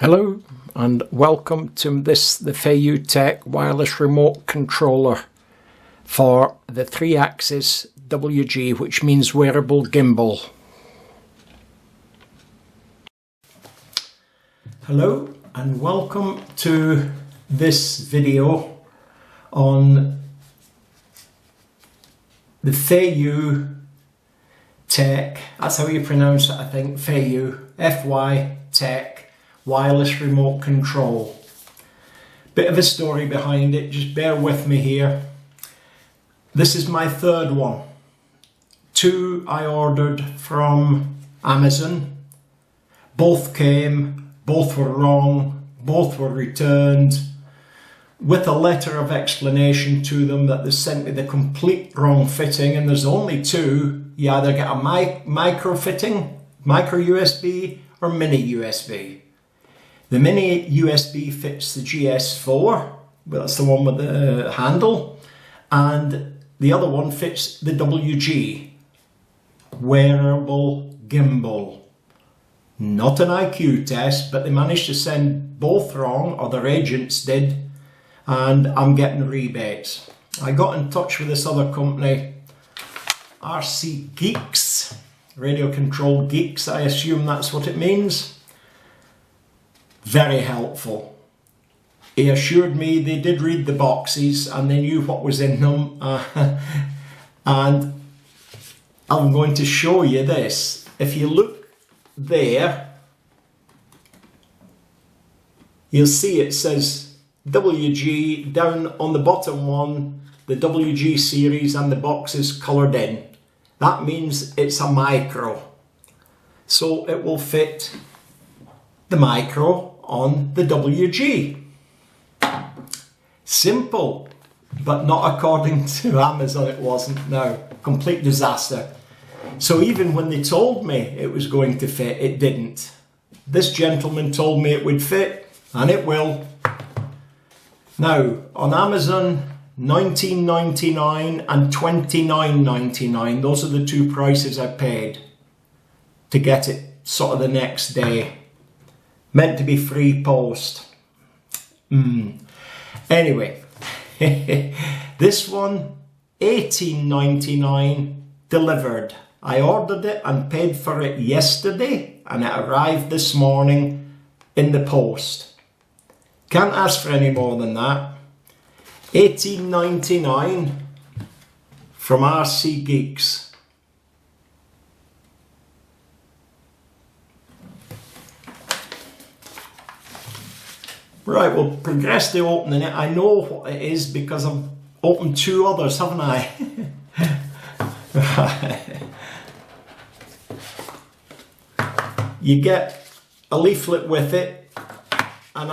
Hello and welcome to the Feiyu Tech wireless remote controller for the 3-axis WG, which means wearable gimbal. Hello and welcome to this video on the Feiyu Tech, that's how you pronounce it I think, Feiyu, F-Y Tech wireless remote control. Bit of a story behind it, just bear with me here. This is my third one. Two I ordered from Amazon. Both came, both were wrong, both were returned with a letter of explanation to them that they sent me the complete wrong fitting, and there's only two. You either get a micro fitting, micro USB, or mini USB. The mini USB fits the GS4, but that's the one with the handle, and the other one fits the WG, wearable gimbal. Not an IQ test, but they managed to send both wrong, or their agents did, and I'm getting rebates. I got in touch with this other company, RC-Geeks, radio controlled geeks, I assume that's what it means. Very helpful. He assured me they did read the boxes and they knew what was in them, and I'm going to show you this. If you look there, you'll see it says WG down on the bottom one, the WG series, and the box is coloured in. That means it's a micro, so it will fit the micro on the WG. Simple, but not according to Amazon it wasn't. No, complete disaster. So even when they told me it was going to fit, it didn't. This gentleman told me it would fit, and it will. Now, on Amazon, $19.99 and $29.99, those are the two prices I paid to get it sort of the next day. Meant to be free post. Anyway, this one, $18.99 delivered. I ordered it and paid for it yesterday, and it arrived this morning in the post. Can't ask for any more than that. $18.99 from RC-Geeks. Right, we'll progress to opening it. I know what it is because I've opened two others, haven't I? You get a leaflet with it, and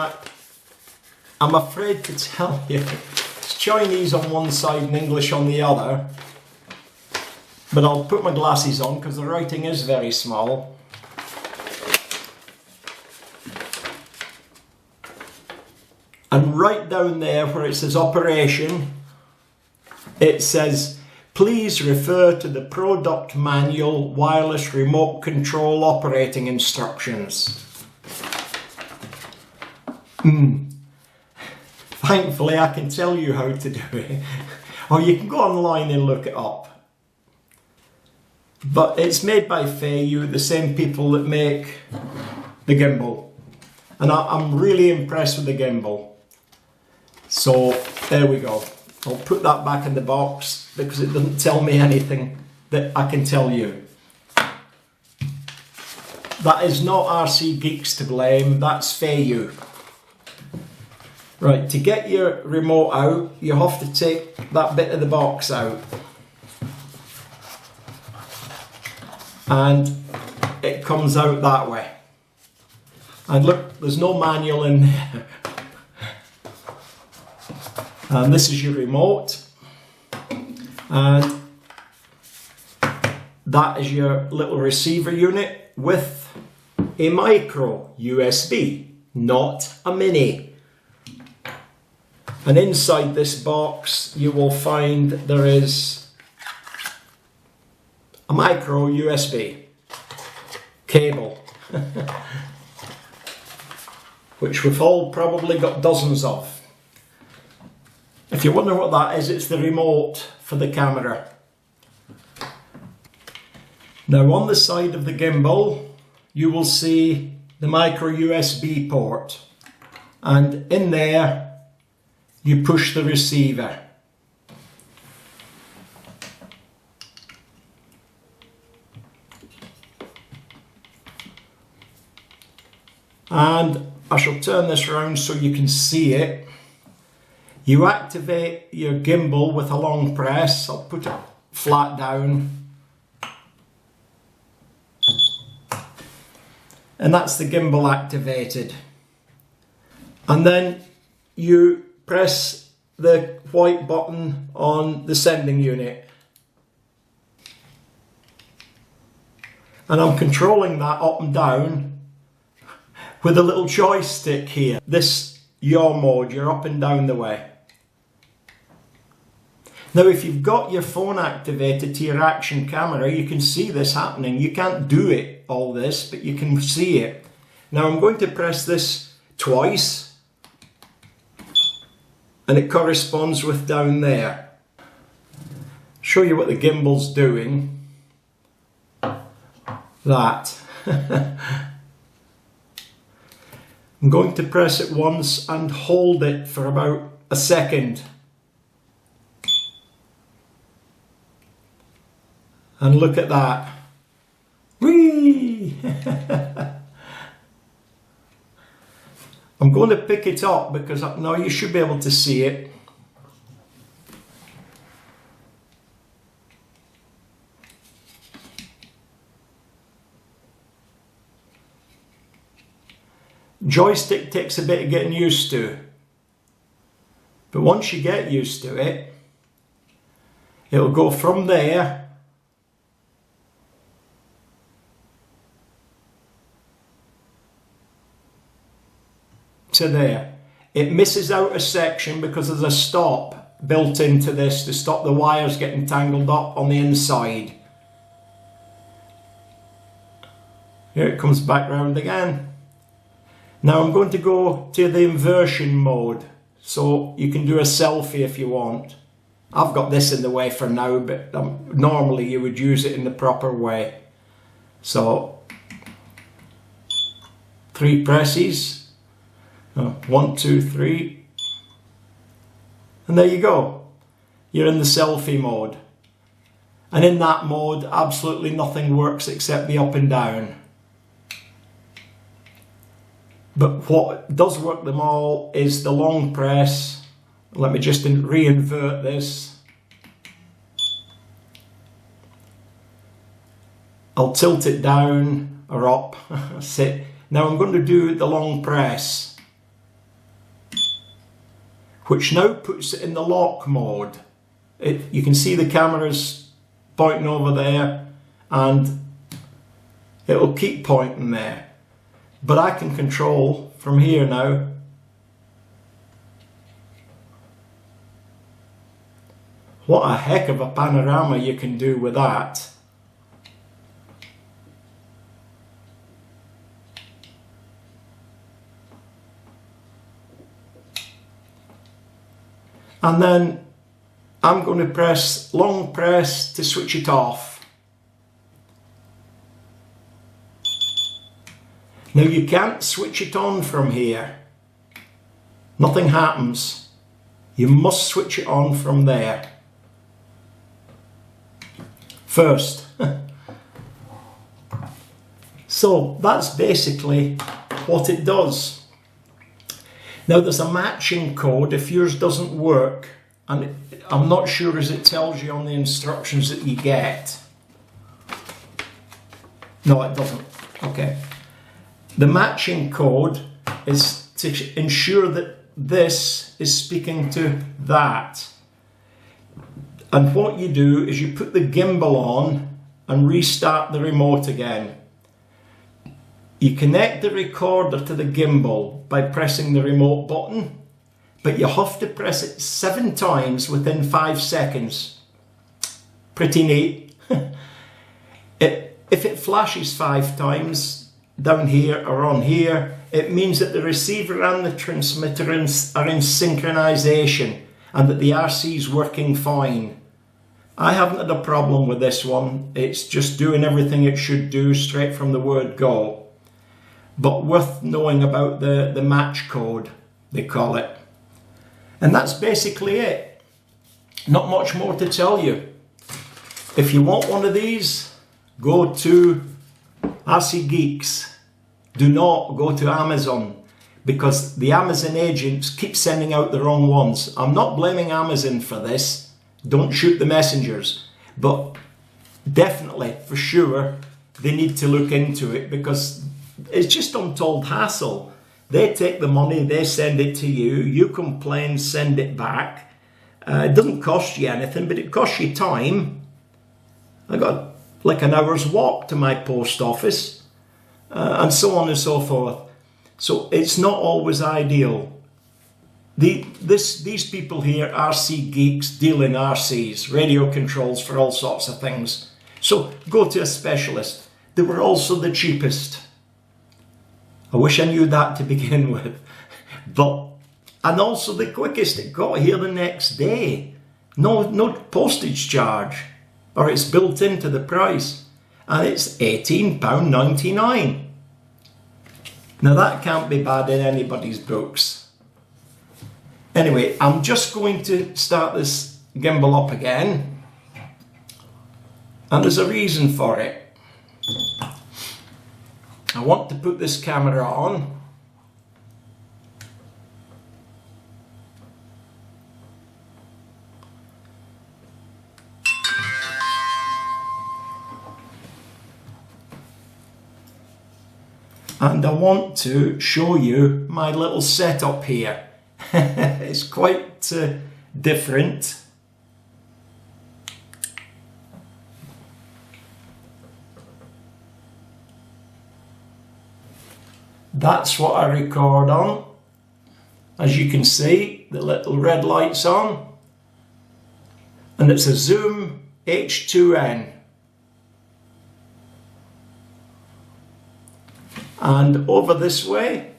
I'm afraid to tell you, it's Chinese on one side and English on the other, but I'll put my glasses on because the writing is very small. And right down there where it says operation, it says, please refer to the product manual wireless remote control operating instructions. Thankfully I can tell you how to do it. Or you can go online and look it up. But it's made by Feiyu, the same people that make the gimbal. And I'm really impressed with the gimbal. So there we go. I'll put that back in the box because it doesn't tell me anything that I can tell you. That is not RC-Geeks to blame, that's Feiyu. Right, to get your remote out, you have to take that bit of the box out. And it comes out that way. And look, there's no manual in there. And this is your remote, and that is your little receiver unit with a micro USB, not a mini. And inside this box you will find there is a micro USB cable. which we've all probably got dozens of. If you wonder what that is, it's the remote for the camera. Now on the side of the gimbal, you will see the micro USB port, and in there you push the receiver. And I shall turn this around so you can see it. You activate your gimbal with a long press. I'll put it flat down. And that's the gimbal activated. And then you press the white button on the sending unit. And I'm controlling that up and down with a little joystick here. This yaw mode, you're up and down the way. Now if you've got your phone activated to your action camera, you can see this happening. You can't do it, all this, but you can see it. Now I'm going to press this twice, and it corresponds with down there. Show you what the gimbal's doing. That. I'm going to press it once and hold it for about a second. And look at that. Whee! I'm going to pick it up because now you should be able to see it. Joystick takes a bit of getting used to, but once you get used to it, it'll go from there to there. It misses out a section because there's a stop built into this to stop the wires getting tangled up on the inside. Here it comes back round again. Now I'm going to go to the inversion mode, so you can do a selfie if you want. I've got this in the way for now, but normally you would use it in the proper way. So 3 presses. 1, 2, 3. And there you go. You're in the selfie mode. And in that mode, absolutely nothing works except the up and down. But what does work them all is the long press. Let me just re-invert this. I'll tilt it down or up. Sit. Now I'm going to do the long press, which now puts it in the lock mode. You can see the camera's pointing over there and it'll keep pointing there. But I can control from here now. What a heck of a panorama you can do with that. And then I'm going to press long press to switch it off. Now you can't switch it on from here. Nothing happens. You must switch it on from there. First. So that's basically what it does. Now there's a matching code if yours doesn't work, and I'm not sure as it tells you on the instructions that you get. No, it doesn't. Okay. The matching code is to ensure that this is speaking to that. And what you do is you put the gimbal on and restart the remote again. You connect the recorder to the gimbal by pressing the remote button, but you have to press it 7 times within 5 seconds. Pretty neat. If it flashes 5 times, down here or on here, It means that the receiver and the transmitter are in synchronization and that the RC is working fine. I haven't had a problem with this one. It's just doing everything it should do straight from the word go. But worth knowing about the match code, they call it. And that's basically it. Not much more to tell you. If you want one of these, go to RC-Geeks. Do not go to Amazon, because the Amazon agents keep sending out the wrong ones. I'm not blaming Amazon for this. Don't shoot the messengers. But definitely, for sure, they need to look into it, because it's just untold hassle. They take the money, they send it to you, you complain, send it back. It doesn't cost you anything, but it costs you time. I got like an hour's walk to my post office. And so on and so forth. So it's not always ideal. These people here, RC-Geeks, deal in RCs, radio controls for all sorts of things. So go to a specialist. They were also the cheapest. I wish I knew that to begin with. And also the quickest. It got here the next day. No postage charge. Or it's built into the price. And it's £18.99. Now that can't be bad in anybody's books. Anyway, I'm just going to start this gimbal up again. And there's a reason for it. I want to put this camera on. And I want to show you my little setup here. It's quite different. That's what I record on. As you can see, the little red light's on. And it's a Zoom H2N. And over this way,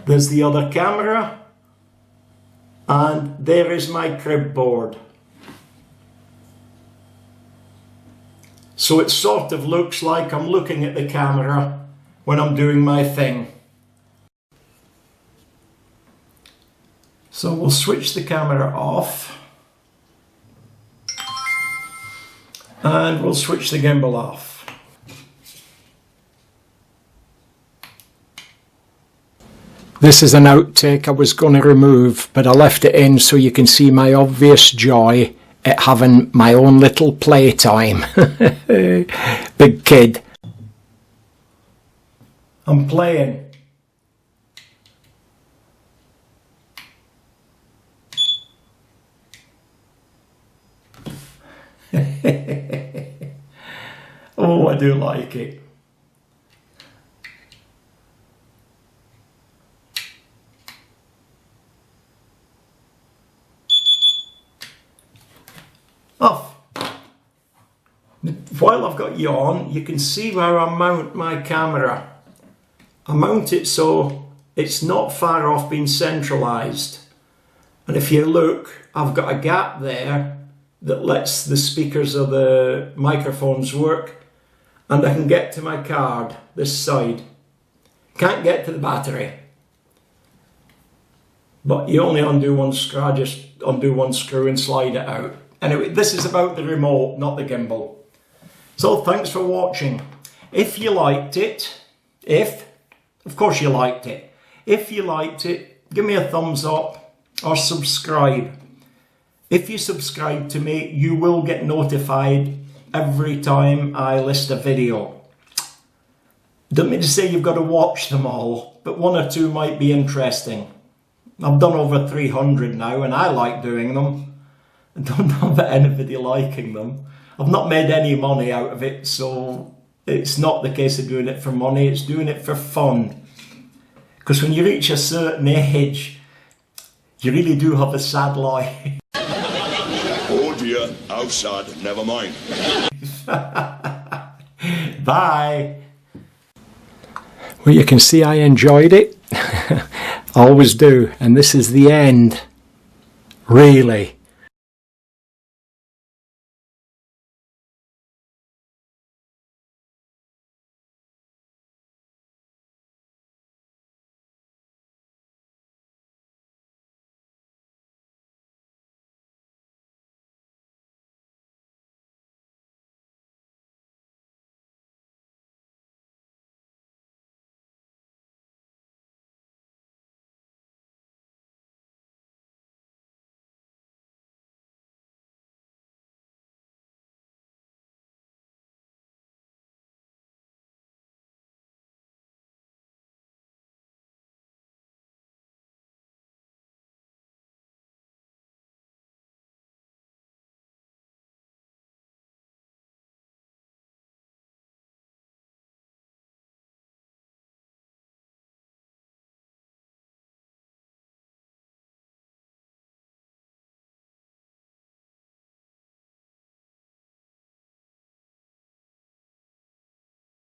there's the other camera, and there is my crib board. So it sort of looks like I'm looking at the camera when I'm doing my thing. So we'll switch the camera off. And we'll switch the gimbal off. This is an outtake I was going to remove, but I left it in so you can see my obvious joy at having my own little playtime. Big kid. I'm playing. Oh, I do like it. Off. While I've got you on, you can see where I mount my camera. I mount it so it's not far off being centralised. And if you look, I've got a gap there that lets the speakers of the microphones work, and I can get to my card this side. Can't get to the battery, but you only undo one screw. I just undo one screw and slide it out. Anyway, this is about the remote, not the gimbal. So thanks for watching. If you liked it, of course you liked it, if you liked it, give me a thumbs up or subscribe. If you subscribe to me, you will get notified every time I list a video. Don't mean to say you've got to watch them all, but one or two might be interesting. I've done over 300 now, and I like doing them. I don't know about anybody liking them. I've not made any money out of it, so it's not the case of doing it for money, it's doing it for fun. Because when you reach a certain age, you really do have a sad life. Oh dear, how sad, never mind. Bye. Well, you can see I enjoyed it. Always do. And this is the end. Really.